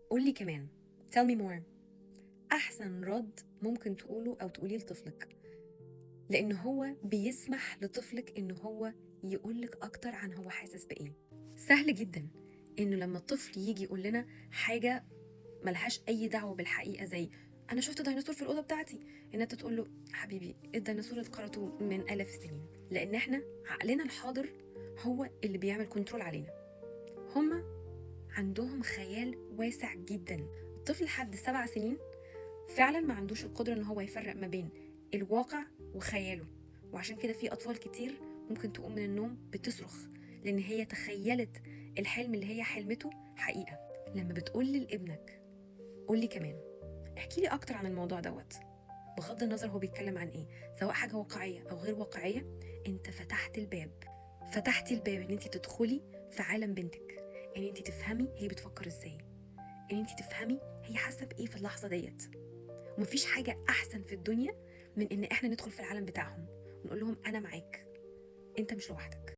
قولي كمان. tell me more. أحسن رد ممكن تقوله أو تقوليه لطفلك، لأن هو بيسمح لطفلك إنه هو يقولك أكتر عن هو حاسس بإيه. سهل جدا إنه لما الطفل يجي يقول لنا حاجة ملهاش أي دعوة بالحقيقة، زي أنا شفت ديناصور في الأوضة بتاعتي، إن أنت تقول له حبيبي الديناصور اتقرطوا من آلاف السنين، لأن إحنا عقلنا الحاضر هو اللي بيعمل كنترول علينا. هما عندهم خيال واسع جدا. الطفل لحد 7 سنين فعلا ما عندوش القدرة إن هو يفرق ما بين الواقع وخياله، وعشان كده في أطفال كتير ممكن تقوم من النوم بتصرخ لأن هي تخيلت الحلم اللي هي حلمته حقيقة. لما بتقول لابنك قولي كمان، احكي لي أكتر عن الموضوع دوت، بغض النظر هو بيتكلم عن إيه، سواء حاجة واقعية أو غير واقعية، أنت فتحتي الباب إن أنت تدخلي في عالم بنتك، إن أنت تفهمي هي بتفكر إزاي، إن أنت تفهمي هي حاسة بإيه في اللحظة ديت. ومفيش حاجة أحسن في الدنيا من إن إحنا ندخل في العالم بتاعهم ونقول لهم أنا معاك، أنت مش لوحدك.